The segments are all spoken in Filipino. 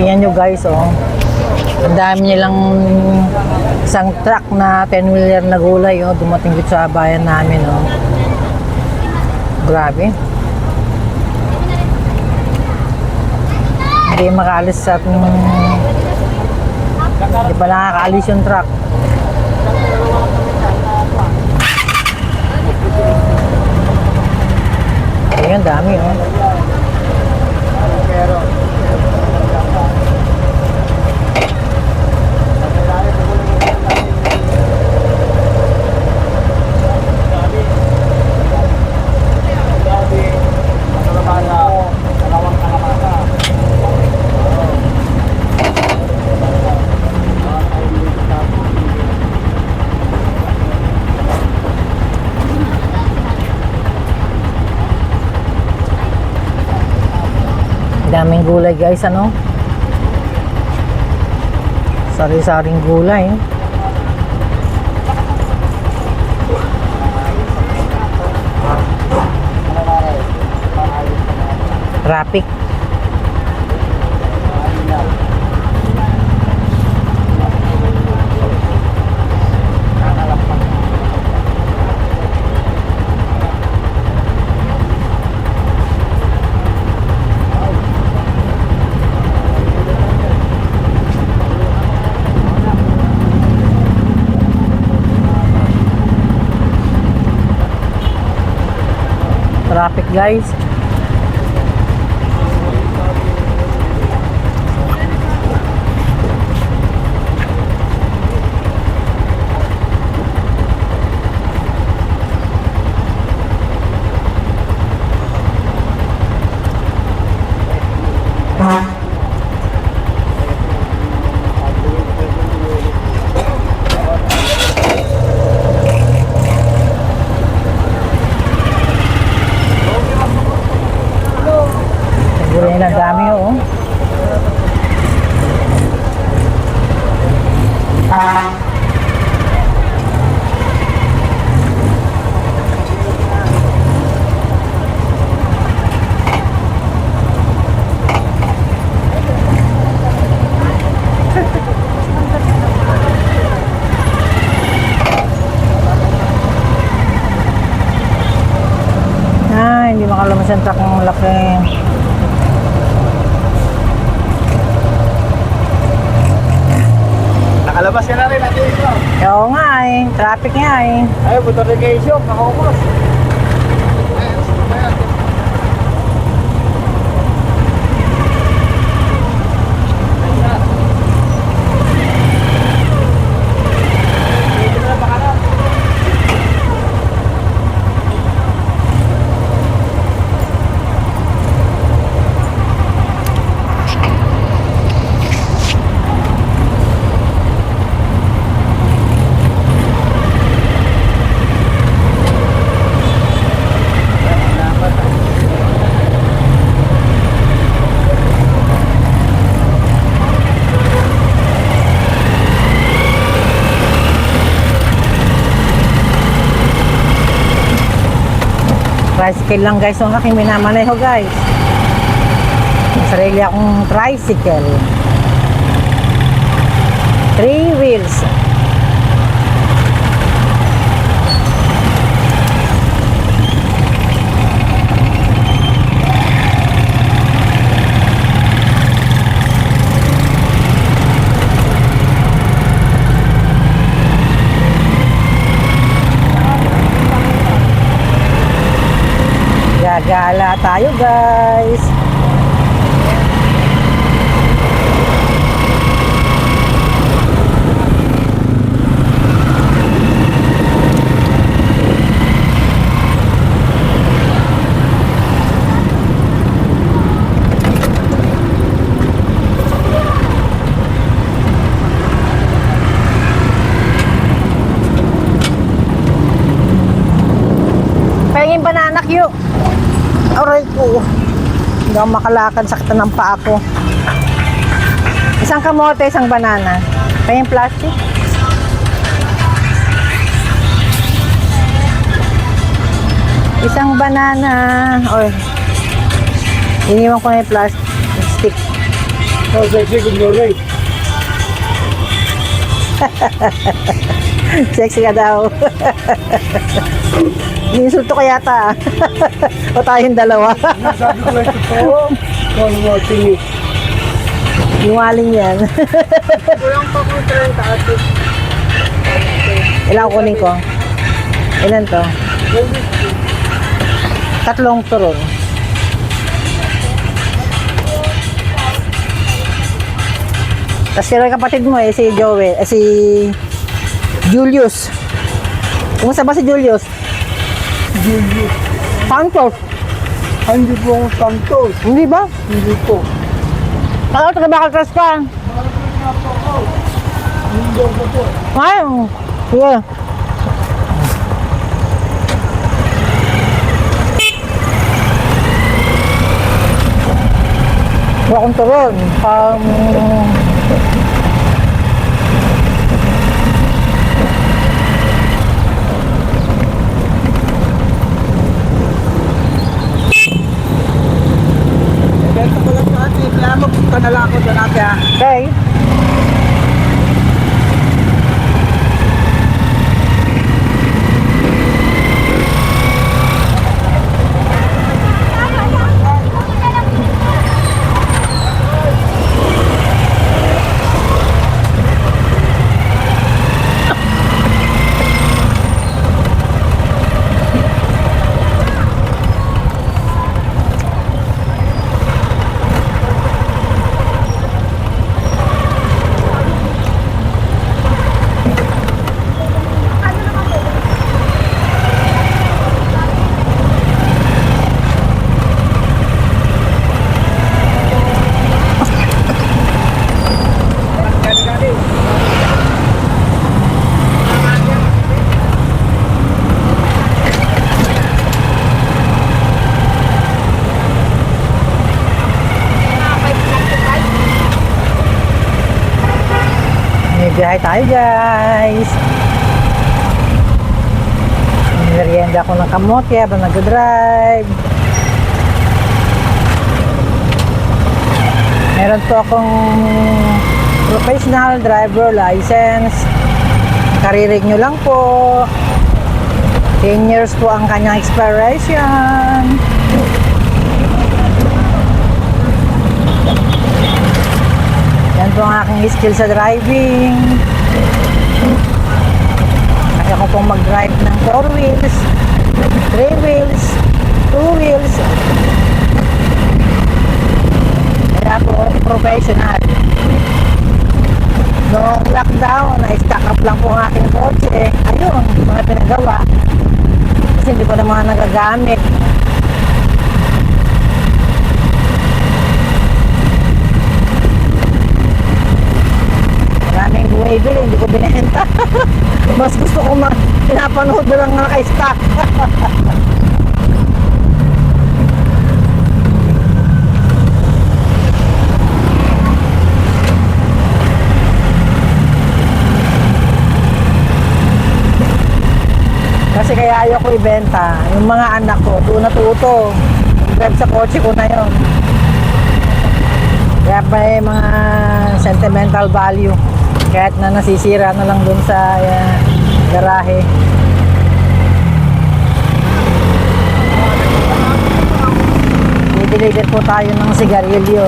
Tingnan nyo guys, oh. Ang dami nilang isang truck na 10-wheeler na gulay, oh. Dumating dito sa bayan namin, oh. Grabe. Hindi makaalis sa hindi pa nakakaalis yung truck. Ayan, dami, oh. Daming gulay guys, ano? Sari-saring gulay. Traffic. Traffic guys. Ang dami, oh. Hindi makalamas yung truck ng laki. Nakalabas ka na rin natin ito. Oo nga eh, traffic nga eh. Ay, buto regation, nakakubos. Tricycle lang guys ang aking minamaneho guys. Sarili akong tricycle. 3 wheels. Gagala tayo guys. Pahingin banana Q. Aray ko. Hindi ako makalakad, sakit ng paa ko. Isang kamote, isang banana. Kaya yung plastic. Isang banana. Or iniwan ko na yung plastic. Oh, sexy, good morning. Sexy ka daw. Iniinsulto ka yata. O tayong dalawa. Sabi ko lang ito po. Call watching you. Iwaling yan. Walang papunta ng taas. Ilang kunin ko? Ilan to? Tatlong turon. Tapos sila yung kapatid mo si Joel, si Julius. Kumusta ba si Julius? Julius. Santos. Hindi po ang Santos. Hindi ba? Hindi po. Ano, taga-Bakaltras ka? Hindi ko po. Ay, sige. Wala akong turon. Ganito ko lang natin. Kaya magpunta na lang ako doon ate ha. Okay. May biyahe tayo guys. Merienda ko ng kamote habang nag-drive. Meron po akong professional driver license. Karirig nyo lang po. 10 years po ang kanyang expiration. Yan po ang aking skill sa driving. Kaya ko pong mag-drive ng 4 wheels, 3 wheels, 2 wheels. Kaya po professional. Noong lockdown, na-stack up lang po ang aking kotse. Ayun, mga pinagawa. Kasi hindi ko na mga nagagamit. Maraming bumibili, hindi ko binenta. Mas gusto ko pinapanood na lang naka-stack. Kasi kaya ayaw ko ibenta. Yung mga anak ko, doon natuto. Drive sa kotse ko na yon. Kaya may mga sentimental value. Kahit na nasisira na lang doon sa garahe. Bibili din po tayo ng sigarilyo.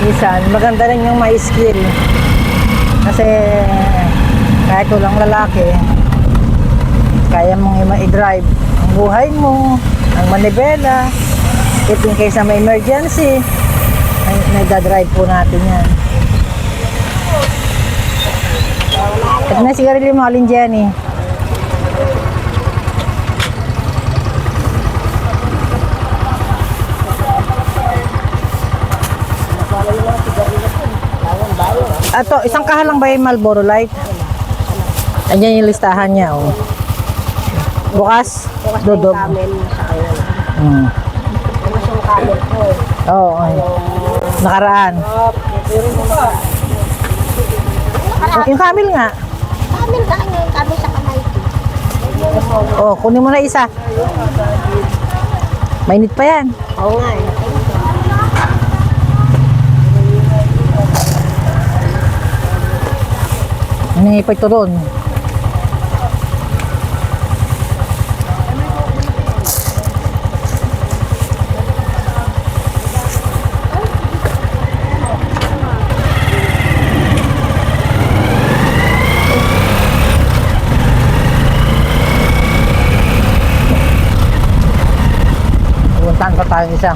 Minsan, maganda rin yung may skill. Kasi kahit walang lalaki, kaya mong i-drive ang buhay mo, ang manibela. If in case na may emergency, nagda-drive po natin yan. Ito na sigarilyo mo, Alin Jenny. Ato, isang kahalang ba yung Marlboro Light? Andiyan yung listahan niya, oh. Bukas, Bukas na yung dudog. camel sa kayo. Hmm. Bukas yung camel ko. Oo, ay. Nakaraan. Yung camel nga. Camel ka yung camel sa kamay ko. Oh, kunin mo na isa. Mainit pa yan. Oo nga eh. Nangyay pa ito doon. Puntahan pa tayo isa.